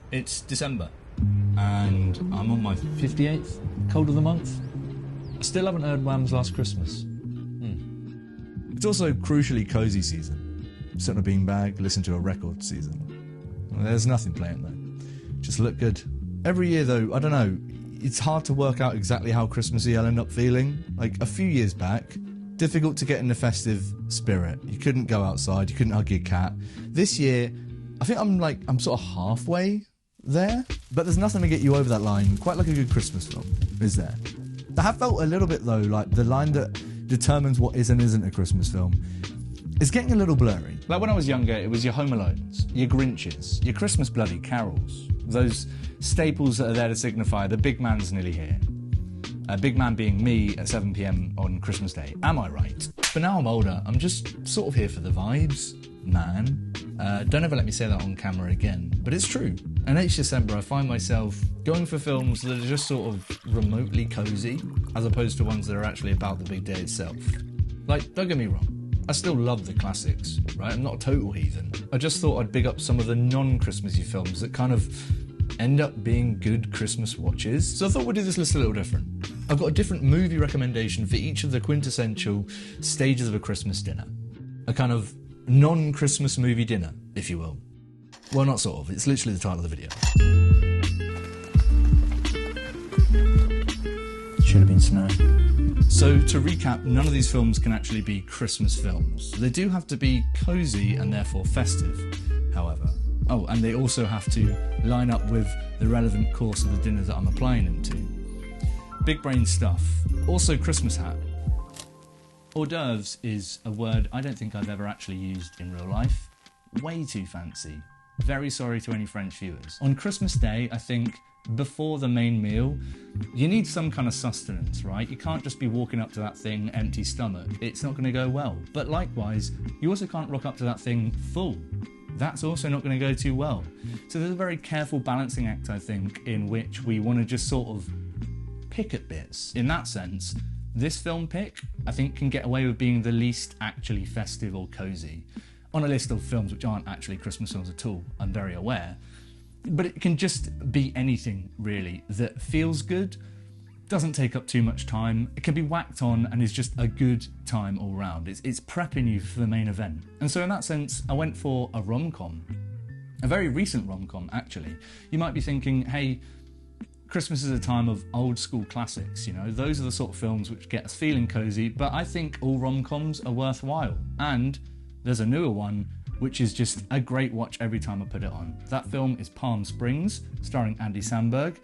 It's December, and I'm on my 58th cold of the month. I still haven't heard Wham's Last Christmas. It's also crucially cosy season. Sit on a beanbag, listen to a record season. There's nothing playing though. Just look good. Every year though, I don't know, it's hard to work out exactly how Christmassy I'll end up feeling. Like a few years back, difficult to get in the festive spirit. You couldn't go outside, you couldn't hug your cat. This year, I think I'm sort of halfway there, but there's nothing to get you over that line, quite like a good Christmas film, is there? I have felt a little bit though, like the line that determines what is and isn't a Christmas film is getting a little blurry. Like when I was younger, it was your Home Alones, your Grinches, your Christmas bloody carols, those staples that are there to signify the big man's nearly here. A big man being me at 7 PM on Christmas Day. Am I right? But now I'm older, I'm just sort of here for the vibes, man. Don't ever let me say that on camera again, but it's true. And each December I find myself going for films that are just sort of remotely cosy, as opposed to ones that are actually about the big day itself. Like, don't get me wrong, I still love the classics, right? I'm not a total heathen. I just thought I'd big up some of the non-Christmassy films that kind of end up being good Christmas watches. So I thought we'd do this list a little different. I've got a different movie recommendation for each of the quintessential stages of a Christmas dinner. A kind of non-Christmas movie dinner, if you will. Well, not sort of, it's literally the title of the video. Should have been snow. So, to recap, none of these films can actually be Christmas films. They do have to be cosy and therefore festive, however. Oh, and they also have to line up with the relevant course of the dinner that I'm applying them to. Big brain stuff. Also, Christmas hat. Hors d'oeuvres is a word I don't think I've ever actually used in real life. Way too fancy. Very sorry to any French viewers. On Christmas Day, I think, before the main meal, you need some kind of sustenance, right? You can't just be walking up to that thing empty stomach. It's not going to go well. But likewise, you also can't rock up to that thing full. That's also not going to go too well. So there's a very careful balancing act, I think, in which we want to just sort of pick at bits. In that sense, this film pick, I think, can get away with being the least actually festive or cosy. On a list of films which aren't actually Christmas films at all, I'm very aware. But it can just be anything, really, that feels good, doesn't take up too much time, it can be whacked on and is just a good time all round. It's prepping you for the main event. And so in that sense, I went for a rom-com. A very recent rom-com, actually. You might be thinking, hey, Christmas is a time of old school classics, you know, those are the sort of films which get us feeling cosy, but I think all rom-coms are worthwhile. And there's a newer one which is just a great watch every time I put it on. That film is Palm Springs, starring Andy Samberg.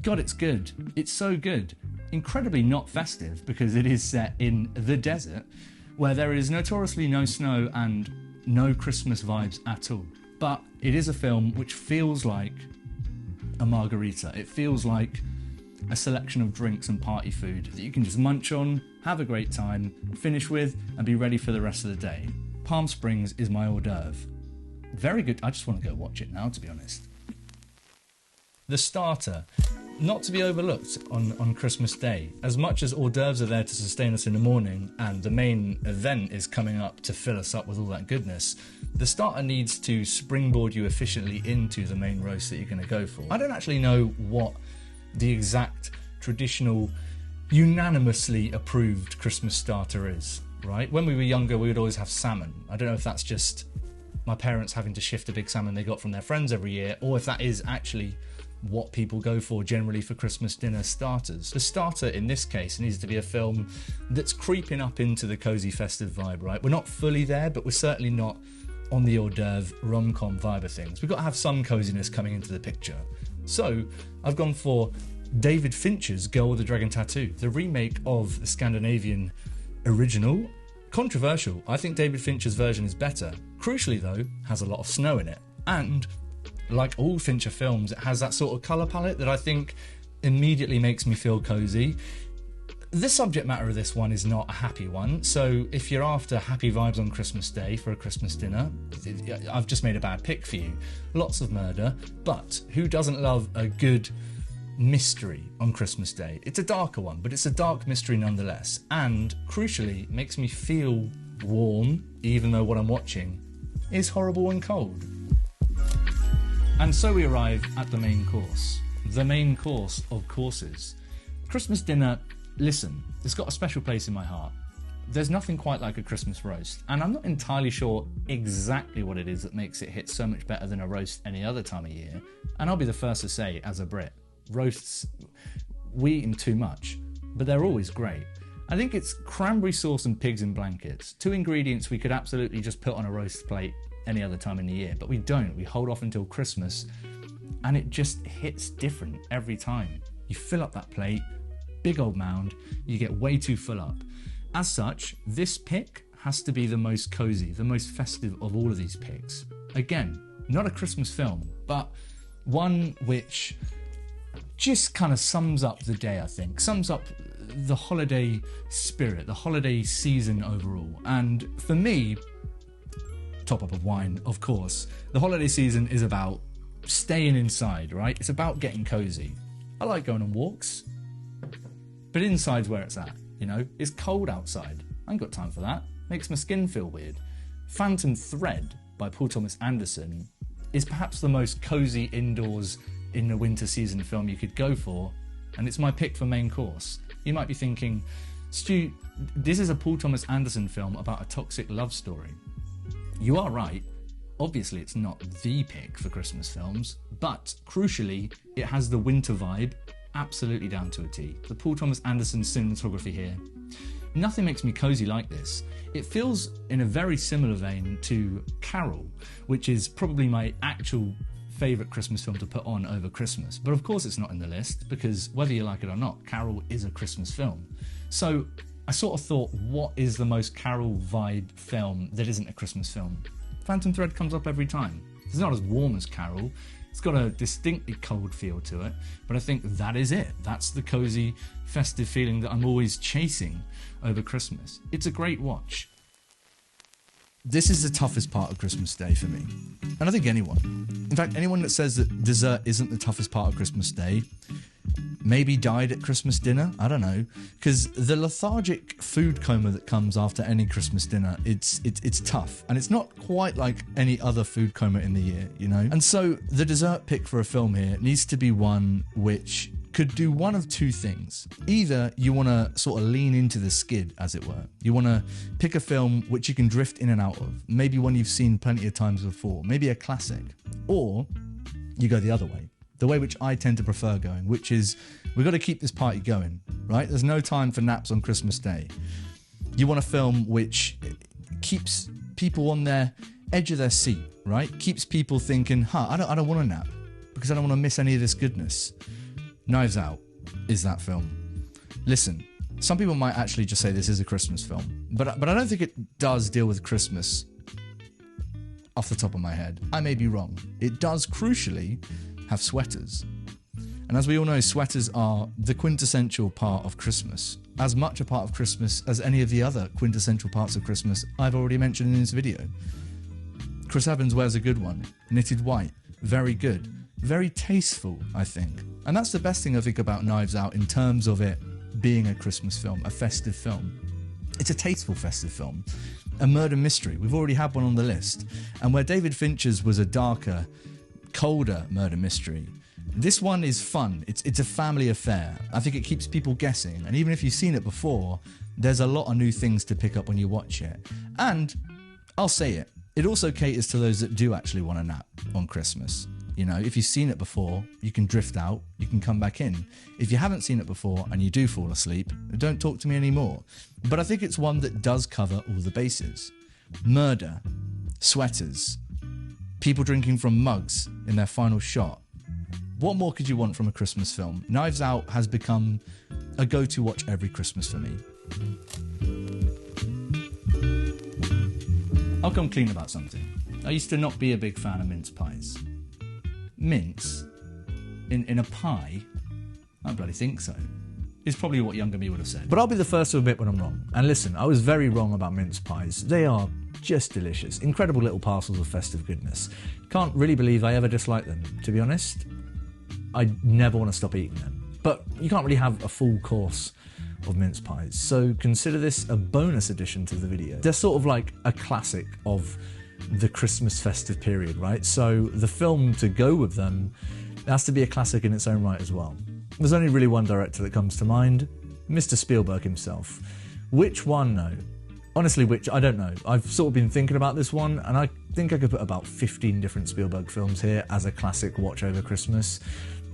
God, it's good. It's so good. Incredibly not festive, because it is set in the desert, where there is notoriously no snow and no Christmas vibes at all. But it is a film which feels like a margarita. It feels like a selection of drinks and party food that you can just munch on, have a great time, finish with, and be ready for the rest of the day. Palm Springs is my hors d'oeuvre. Very good. I just want to go watch it now, to be honest. The starter. Not to be overlooked on Christmas Day. As much as hors d'oeuvres are there to sustain us in the morning and the main event is coming up to fill us up with all that goodness, the starter needs to springboard you efficiently into the main roast that you're going to go for. I don't actually know what the exact traditional, unanimously approved Christmas starter is, right? When we were younger, we would always have salmon. I don't know if that's just my parents having to shift a big salmon they got from their friends every year, or if that is actually what people go for generally for Christmas dinner starters. The starter in this case needs to be a film that's creeping up into the cozy festive vibe, right? We're not fully there, but we're certainly not on the hors d'oeuvre rom-com vibe of things. We've got to have some coziness coming into the picture. So I've gone for David Fincher's Girl with the Dragon Tattoo, the remake of the Scandinavian original. Controversial. I think David Fincher's version is better. Crucially though, has a lot of snow in it. And like all Fincher films, it has that sort of colour palette that I think immediately makes me feel cosy. The subject matter of this one is not a happy one, so if you're after happy vibes on Christmas Day for a Christmas dinner, I've just made a bad pick for you. Lots of murder, but who doesn't love a good mystery on Christmas Day? It's a darker one, but it's a dark mystery nonetheless, and crucially makes me feel warm, even though what I'm watching is horrible and cold. And so we arrive at the main course. The main course of courses. Christmas dinner, listen, it's got a special place in my heart. There's nothing quite like a Christmas roast, and I'm not entirely sure exactly what it is that makes it hit so much better than a roast any other time of year. And I'll be the first to say, as a Brit, roasts, we eat them too much, but they're always great. I think it's cranberry sauce and pigs in blankets. Two ingredients we could absolutely just put on a roast plate any other time in the year, but we don't. We hold off until Christmas, and it just hits different every time. You fill up that plate, big old mound, you get way too full up. As such, this pick has to be the most cozy, the most festive of all of these picks. Again, not a Christmas film, but one which just kind of sums up the day, I think. Sums up the holiday spirit, the holiday season overall. And for me, top up of wine, of course, the holiday season is about staying inside, right? It's about getting cozy. I like going on walks, but inside's where it's at. You know, it's cold outside. I ain't got time for that. Makes my skin feel weird. Phantom Thread by Paul Thomas Anderson is perhaps the most cozy indoors in the winter season film you could go for, and it's my pick for main course. You might be thinking, Stu, this is a Paul Thomas Anderson film about a toxic love story. You are right. Obviously, it's not the pick for Christmas films, but crucially, it has the winter vibe absolutely down to a T. The Paul Thomas Anderson cinematography here. Nothing makes me cozy like this. It feels in a very similar vein to Carol, which is probably my actual favourite Christmas film to put on over Christmas. But of course it's not in the list, because whether you like it or not, Carol is a Christmas film. So I sort of thought, what is the most Carol vibe film that isn't a Christmas film? Phantom Thread comes up every time. It's not as warm as Carol. It's got a distinctly cold feel to it, but I think that is it. That's the cozy, festive feeling that I'm always chasing over Christmas. It's a great watch. This is the toughest part of Christmas Day for me. And I think anyone. In fact, anyone that says that dessert isn't the toughest part of Christmas Day maybe died at Christmas dinner. I don't know. Because the lethargic food coma that comes after any Christmas dinner, it's tough. And it's not quite like any other food coma in the year, you know? And so the dessert pick for a film here needs to be one which could do one of two things. Either you want to sort of lean into the skid, as it were. You want to pick a film which you can drift in and out of. Maybe one you've seen plenty of times before. Maybe a classic. Or you go the other way. The way which I tend to prefer going, which is we've got to keep this party going, right? There's no time for naps on Christmas Day. You want a film which keeps people on their edge of their seat, right? Keeps people thinking, I don't want to nap because I don't want to miss any of this goodness. Knives Out is that film. Listen, some people might actually just say this is a Christmas film, but I don't think it does deal with Christmas off the top of my head. I may be wrong. It does crucially have sweaters. And as we all know, sweaters are the quintessential part of Christmas. As much a part of Christmas as any of the other quintessential parts of Christmas I've already mentioned in this video. Chris Evans wears a good one. Knitted white. Very good. Very tasteful, I think. And that's the best thing I think about Knives Out in terms of it being a Christmas film, a festive film. It's a tasteful festive film. A murder mystery. We've already had one on the list. And where David Fincher's was a darker, colder murder mystery, this one is fun. It's a family affair. I think it keeps people guessing, and even if you've seen it before, there's a lot of new things to pick up when you watch it. And I'll say it also caters to those that do actually want to nap on Christmas. You know, if you've seen it before, you can drift out, you can come back in. If you haven't seen it before and you do fall asleep, don't talk to me anymore. But I think it's one that does cover all the bases. Murder, sweaters, people drinking from mugs in their final shot. What more could you want from a Christmas film? Knives Out has become a go-to watch every Christmas for me. I'll come clean about something. I used to not be a big fan of mince pies. Mince? In a pie? I don't bloody think so. Is probably what younger me would have said. But I'll be the first to admit when I'm wrong. And listen, I was very wrong about mince pies. They are just delicious. Incredible little parcels of festive goodness. Can't really believe I ever disliked them, to be honest. I never want to stop eating them. But you can't really have a full course of mince pies, so consider this a bonus addition to the video. They're sort of like a classic of the Christmas festive period, right? So the film to go with them has to be a classic in its own right as well. There's only really one director that comes to mind, Mr. Spielberg himself. Which one, though? Honestly, which, I don't know. I've sort of been thinking about this one, and I think I could put about 15 different Spielberg films here as a classic watch over Christmas.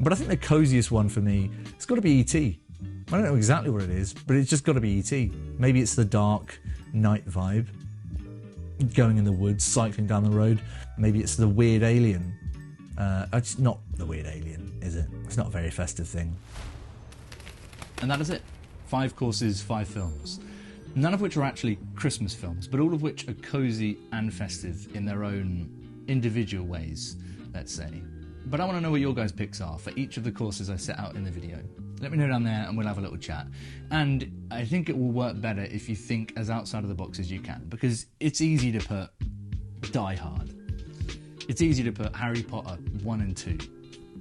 But I think the coziest one for me, it's got to be E.T. I don't know exactly what it is, but it's just got to be E.T. Maybe it's the dark night vibe, going in the woods, cycling down the road. Maybe it's the weird alien. It's not the weird alien, is it? It's not a very festive thing. And that is it. 5 courses, 5 films. None of which are actually Christmas films, but all of which are cosy and festive in their own individual ways, let's say. But I want to know what your guys' picks are for each of the courses I set out in the video. Let me know down there and we'll have a little chat. And I think it will work better if you think as outside of the box as you can, because it's easy to put Die Hard. It's easy to put Harry Potter 1 and 2.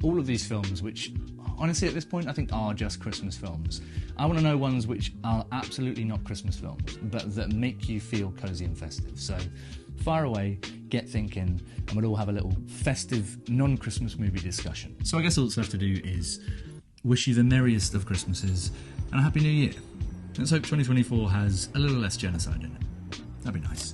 All of these films which, honestly at this point, I think are just Christmas films. I want to know ones which are absolutely not Christmas films, but that make you feel cosy and festive. So fire away, get thinking, and we'll all have a little festive, non-Christmas movie discussion. So I guess all that's left to do is wish you the merriest of Christmases and a Happy New Year. Let's hope 2024 has a little less genocide in it. That'd be nice.